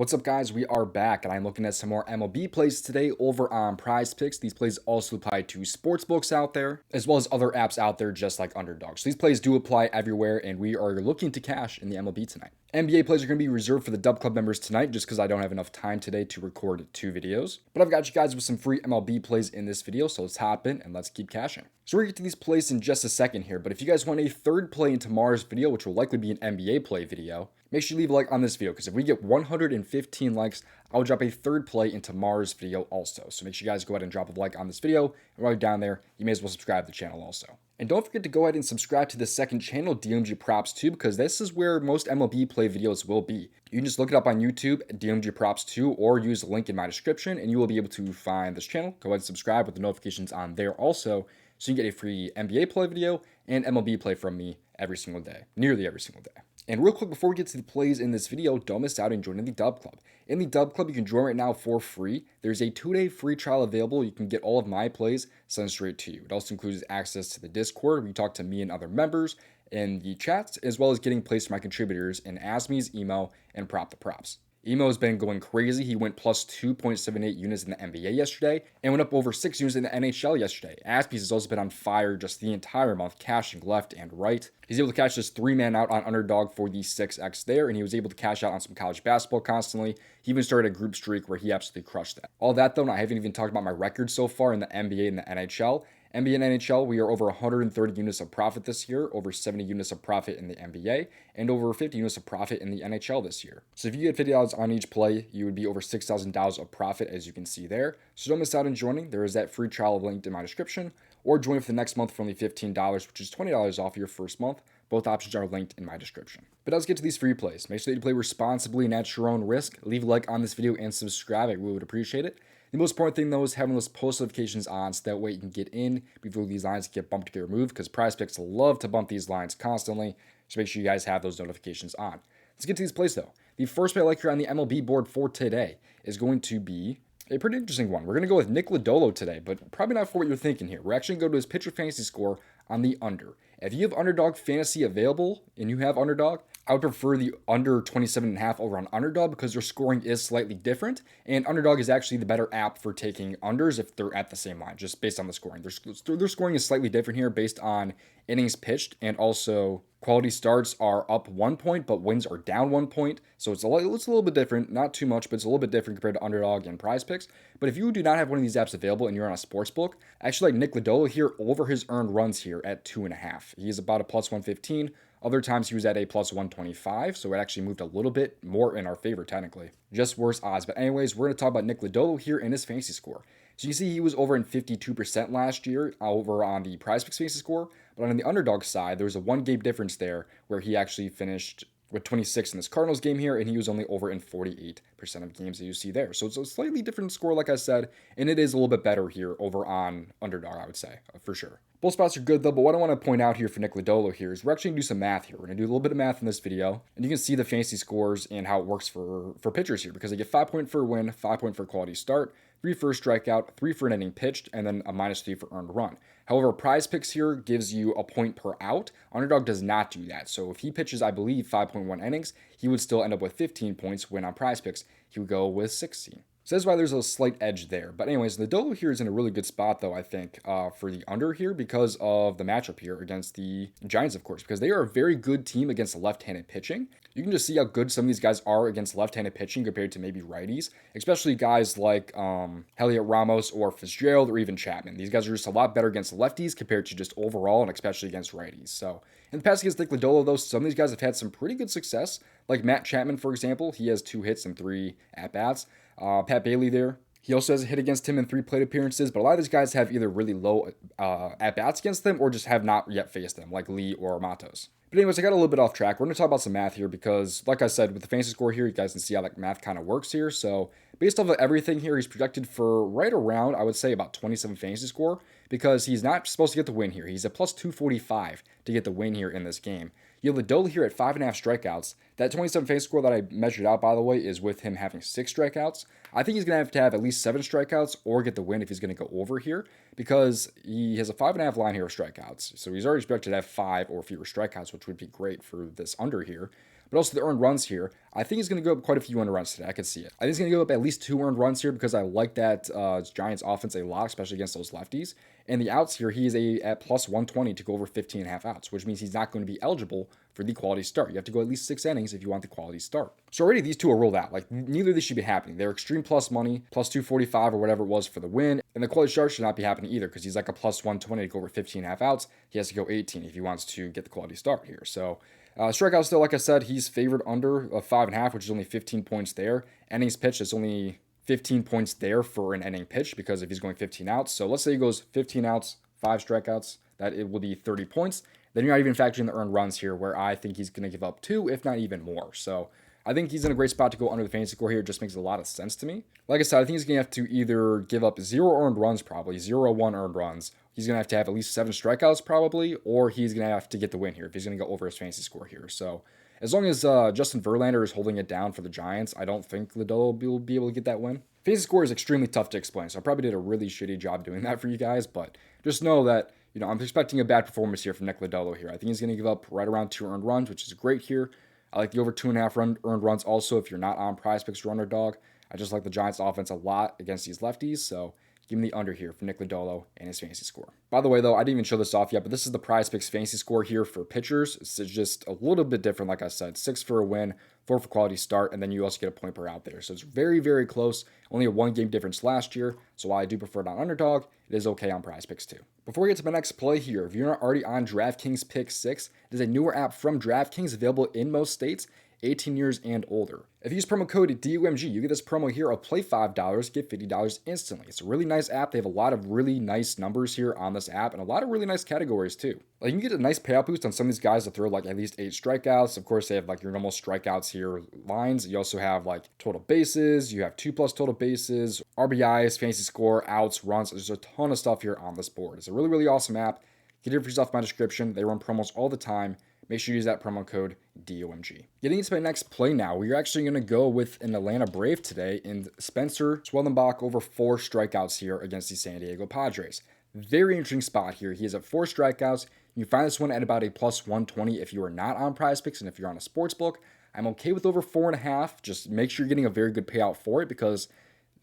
What's up, guys? We are back, and I'm looking at some more MLB plays today over on PrizePicks. These plays also apply to sports books out there, as well as other apps out there just like Underdog. So these plays do apply everywhere, and we are looking to cash in the MLB tonight. NBA plays are going to be reserved for the DubClub members tonight just because I don't have enough time today to record 2 videos. But I've got you guys with some free MLB plays in this video, so let's hop in and let's keep cashing. So we're going to get to these plays in just a second here, but if you guys want a third play in tomorrow's video, which will likely be an NBA play video, make sure you leave a like on this video, because if we get 115 likes, I'll drop a third play in tomorrow's video also. So make sure you guys go ahead and drop a like on this video, and while you're down there, you may as well subscribe to the channel also. And don't forget to go ahead and subscribe to the second channel, DOMG Props 2, because this is where most MLB play videos will be. You can just look it up on YouTube, DOMG Props 2, or use the link in my description, and you will be able to find this channel. Go ahead and subscribe with the notifications on there also, so you can get a free NBA play video and MLB play from me every single day, nearly every single day. And real quick, before we get to the plays in this video, don't miss out on joining the DubClub. In the DubClub, you can join right now for free. There's a 2-day free trial available. You can get all of my plays sent straight to you. It also includes access to the Discord, where you talk to me and other members in the chats, as well as getting plays from my contributors in Asmi's, Emo, and Prop the Props. Emo has been going crazy. He went plus 2.78 units in the NBA yesterday and went up over 6 units in the NHL yesterday. Aspies has also been on fire just the entire month, cashing left and right. He's able to cash this 3-man out on Underdog for the 6x there, and he was able to cash out on some college basketball constantly. He even started a group streak where he absolutely crushed that. All that though, and I haven't even talked about my record so far in the NBA and the NHL. NBA and NHL, we are over 130 units of profit this year, over 70 units of profit in the NBA, and over 50 units of profit in the NHL this year. So if you get $50 on each play, you would be over $6,000 of profit, as you can see there. So don't miss out on joining. There is that free trial linked in my description, or join for the next month for only $15, which is $20 off your first month. Both options are linked in my description. But let's get to these free plays. Make sure that you play responsibly and at your own risk. Leave a like on this video and subscribe. I really would appreciate it. The most important thing, though, is having those post notifications on, so that way you can get in before these lines get bumped to get removed, because PrizePicks love to bump these lines constantly, so make sure you guys have those notifications on. Let's get to these plays, though. The first play I like here on the MLB board for today is going to be a pretty interesting one. We're going to go with Nick Lodolo today, but probably not for what you're thinking here. We're actually going to go to his pitcher fantasy score on the under. If you have Underdog fantasy available and you have Underdog, I would prefer the under 27.5 over on Underdog, because their scoring is slightly different, and Underdog is actually the better app for taking unders if they're at the same line, just based on the scoring. Their scoring is slightly different here based on innings pitched, and also quality starts are up 1 point, but wins are down 1 point. So it's a little bit different, not too much, but it's a little bit different compared to Underdog and PrizePicks. But if you do not have one of these apps available and you're on a sports book, I actually like Nick Lodolo here over his earned runs here at 2.5. He's about a plus 115. Other times he was at a plus 125, so it actually moved a little bit more in our favor technically. Just worse odds. But anyways, we're going to talk about Nick Lodolo here in his fantasy score. So you can see he was over in 52% last year over on the PrizePicks fantasy score, but on the Underdog side, there was a 1 game difference there where he actually finished with 26 in this Cardinals game here, and he was only over in 48% of games that you see there. So it's a slightly different score, like I said, and it is a little bit better here over on Underdog, I would say, for sure. Both spots are good though, but what I want to point out here for Nick Lodolo here is we're actually going to do some math here. We're going to do a little bit of math in this video, and you can see the fantasy scores and how it works for pitchers here, because they get 5 point for a win, 5 point for quality start, 3 for a strikeout, 3 for an inning pitched, and then a -3 for earned run. However, PrizePicks here gives you a point per out. Underdog does not do that. So if he pitches, I believe, 5.1 innings, he would still end up with 15 points, when on PrizePicks, he would go with 16. So that's why there's a slight edge there. But anyways, Lodolo here is in a really good spot, though, I think, for the under here, because of the matchup here against the Giants, of course, because they are a very good team against left-handed pitching. You can just see how good some of these guys are against left-handed pitching compared to maybe righties, especially guys like Heliot Ramos or Fitzgerald or even Chapman. These guys are just a lot better against lefties compared to just overall, and especially against righties. So in the past against Nick Lodolo, though, some of these guys have had some pretty good success. Like Matt Chapman, for example, he has 2 hits and 3 at-bats. Pat Bailey there, he also has a hit against him in 3 plate appearances, but a lot of these guys have either really low at-bats against them or just have not yet faced them, like Lee or Matos. But anyways, I got a little bit off track. We're going to talk about some math here because, like I said, with the fantasy score here, you guys can see how that math kind of works here. So based off of everything here, he's projected for right around, I would say, about 27 fantasy score, because he's not supposed to get the win here. He's a plus 245 to get the win here in this game. You have Lodolo here at 5.5 strikeouts. That 27 fantasy score that I measured out, by the way, is with him having 6 strikeouts. I think he's going to have at least 7 strikeouts or get the win if he's going to go over here, because he has a 5.5 line here of strikeouts. So he's already expected to have 5 or fewer strikeouts, which would be great for this under here. But also the earned runs here, I think he's going to go up quite a few earned runs today. I could see it. I think he's going to go up at least 2 earned runs here because I like that Giants offense a lot, especially against those lefties. And the outs here, he is at plus 120 to go over 15.5 outs, which means he's not going to be eligible for the quality start. You have to go at least 6 innings if you want the quality start. So already these two are ruled out. Like, neither of these should be happening. They're extreme plus money, plus 245 or whatever it was for the win. And the quality start should not be happening either because he's like a plus 120 to go over 15.5 outs. He has to go 18 if he wants to get the quality start here. So strikeouts still, like I said, he's favored under 5.5, which is only 15 points there. Innings pitched, it's only 15 points there for an inning pitch because if he's going 15 outs. So let's say he goes 15 outs, 5 strikeouts, that it will be 30 points. Then you're not even factoring the earned runs here, where I think he's going to give up 2, if not even more. So I think he's in a great spot to go under the fantasy score here. It just makes a lot of sense to me. Like I said, I think he's going to have to either give up 0 earned runs, probably 0-1 earned runs. He's going to have at least 7 strikeouts probably, or he's going to have to get the win here if he's going to go over his fantasy score here. So as long as Justin Verlander is holding it down for the Giants, I don't think Lodolo will be able to get that win. Fantasy score is extremely tough to explain, so I probably did a really shitty job doing that for you guys, but just know that, I'm expecting a bad performance here from Nick Lodolo here. I think he's going to give up right around 2 earned runs, which is great here. I like the over 2.5 earned runs also if you're not on PrizePicks or underdog. I just like the Giants offense a lot against these lefties, so give me the under here for Nick Lodolo and his fantasy score. By the way, though, I didn't even show this off yet, but this is the PrizePicks fantasy score here for pitchers. It's just a little bit different, like I said. 6 for a win, 4 for quality start, and then you also get a point per out there. So it's very, very close. Only a 1-game difference last year, so while I do prefer it on underdog, it is okay on PrizePicks too. Before we get to my next play here, if you're not already on DraftKings Pick6, it is a newer app from DraftKings available in most states, 18 years and older. If you use promo code DOMG, you get this promo here of play $5, get $50 instantly. It's a really nice app. They have a lot of really nice numbers here on this app and a lot of really nice categories too. Like, you can get a nice payout boost on some of these guys that throw like at least 8 strikeouts. Of course, they have like your normal strikeouts here lines. You also have like total bases. You have 2+ total bases, RBIs, fantasy score, outs, runs. There's a ton of stuff here on this board. It's a really, really awesome app. Get it for yourself in my description. They run promos all the time. Make sure you use that promo code DOMG. Getting into my next play now, we're actually going to go with an Atlanta Brave today in Spencer Schwellenbach over 4 strikeouts here against the San Diego Padres. Very interesting spot here. He is at 4 strikeouts. You find this one at about a plus 120 if you are not on PrizePicks and if you're on a sports book. I'm okay with over 4.5. Just make sure you're getting a very good payout for it because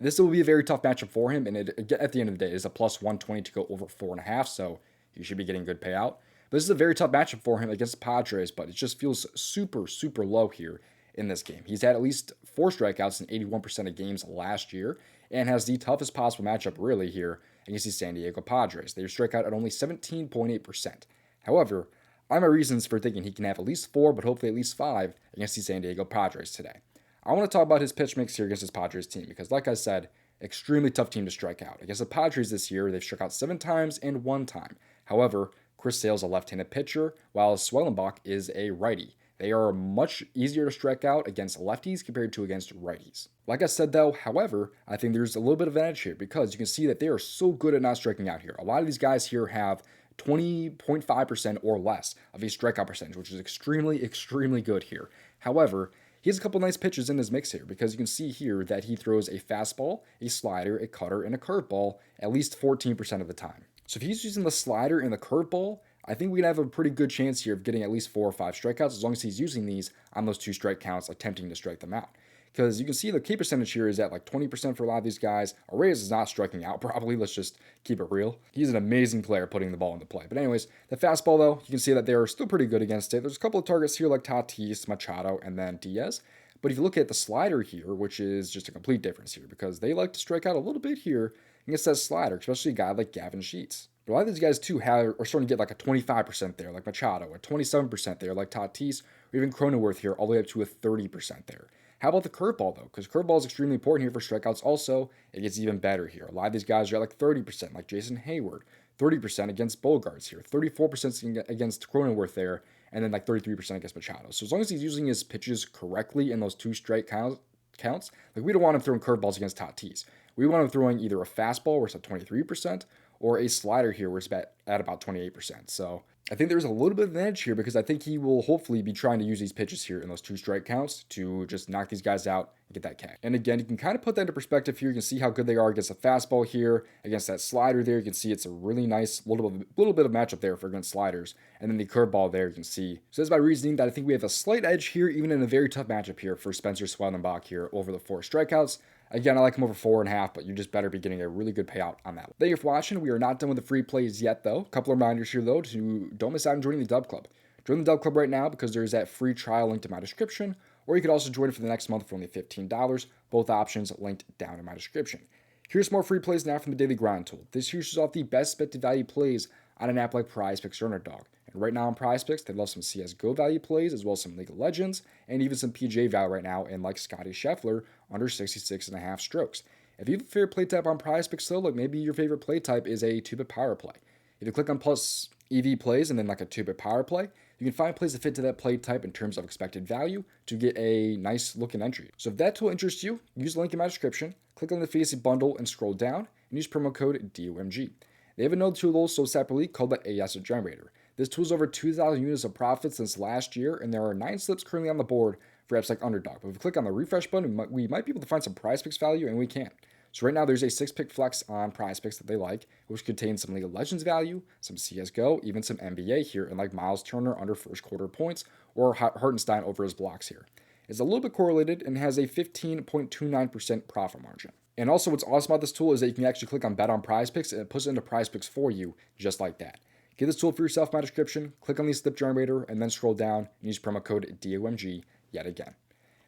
this will be a very tough matchup for him. And at the end of the day, it is a plus 120 to go over 4.5. So you should be getting good payout. This is a very tough matchup for him against the Padres, but it just feels super, super low here in this game. He's had at least 4 strikeouts in 81% of games last year and has the toughest possible matchup really here against the San Diego Padres. They strike out at only 17.8%. However, I have my reasons for thinking he can have at least 4, but hopefully at least 5 against the San Diego Padres today. I want to talk about his pitch mix here against this Padres team because, like I said, extremely tough team to strike out. Against the Padres this year, they've struck out 7 times and 1 time. However, Chris Sale's a left-handed pitcher, while Schwellenbach is a righty. They are much easier to strike out against lefties compared to against righties. Like I said though, however, I think there's a little bit of an edge here because you can see that they are so good at not striking out here. A lot of these guys here have 20.5% or less of a strikeout percentage, which is extremely, extremely good here. However, he has a couple nice pitches in his mix here because you can see here that he throws a fastball, a slider, a cutter, and a curveball at least 14% of the time. So if he's using the slider and the curveball, I think we'd have a pretty good chance here of getting at least 4 or 5 strikeouts as long as he's using these on those 2 strike counts, attempting to strike them out. Because you can see the K percentage here is at like 20% for a lot of these guys. Reyes is not striking out probably. Let's just keep it real. He's an amazing player putting the ball into play. But anyways, the fastball though, you can see that they are still pretty good against it. There's a couple of targets here like Tatis, Machado, and then Diaz. But if you look at the slider here, which is just a complete difference here because they like to strike out a little bit here against that slider, especially a guy like Gavin Sheets. But a lot of these guys too are starting to get like a 25% there, like Machado, a 27% there, like Tatis, or even Cronenworth here, all the way up to a 30% there. How about the curveball though? Because curveball is extremely important here for strikeouts also. It gets even better here. A lot of these guys are at like 30%, like Jason Hayward, 30% against Bogarts here, 34% against Cronenworth there, and then like 33% against Machado. So as long as he's using his pitches correctly in those 2 strike counts, like we don't want him throwing curveballs against Tatis. We want him throwing either a fastball where it's at 23%, or a slider here where it's at about 28%. So I think there's a little bit of an edge here because I think he will hopefully be trying to use these pitches here in those 2 strike counts to just knock these guys out and get that K. And again, you can kind of put that into perspective here. You can see how good they are against the fastball here, against that slider there. You can see it's a really nice little bit of matchup there for against sliders. And then the curveball there, you can see. So that's by reasoning that I think we have a slight edge here, even in a very tough matchup here for Spencer Schwellenbach here over the 4 strikeouts. Again, I like him over 4.5, but you just better be getting a really good payout on that one. Thank you for watching. We are not done with the free plays yet, though. A couple of reminders here, though, to don't miss out on joining the DubClub. Join the DubClub right now because there's that free trial linked in my description, or you could also join for the next month for only $15. Both options linked down in my description. Here's more free plays now from the Daily Grind tool. This here shows off the best expected value plays on an app like PrizePicks or Underdog. And right now on PrizePicks, they love some CSGO value plays, as well as some League of Legends, and even some PGA value right now, and like Scotty Scheffler, under 66.5 strokes. If you have a favorite play type on PrizePicks, though, like maybe your favorite play type is a 2-bit power play. If you click on plus EV plays and then like a 2-bit power play, you can find plays that fit to that play type in terms of expected value to get a nice looking entry. So if that tool interests you, use the link in my description, click on the Fantasy Bundle and scroll down, and use promo code DOMG. They have another tool sold separately called the AS Generator. This tool is over 2,000 units of profit since last year, and there are 9 slips currently on the board for apps like Underdog. But if we click on the refresh button, we might be able to find some PrizePicks value, and we can. So right now there's a 6-pick flex on PrizePicks that they like, which contains some League of Legends value, some CSGO, even some NBA here, and like Miles Turner under first quarter points, or Hartenstein over his blocks here. It's a little bit correlated and has a 15.29% profit margin. And also what's awesome about this tool is that you can actually click on Bet on PrizePicks and it puts it into PrizePicks for you, just like that. Get this tool for yourself in my description, click on the slip generator, and then scroll down and use promo code DOMG yet again.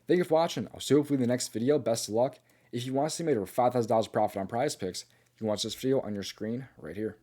Thank you for watching. I'll see you hopefully in the next video. Best of luck. If you want to see me over $5,000 profit on PrizePicks, you can watch this video on your screen right here.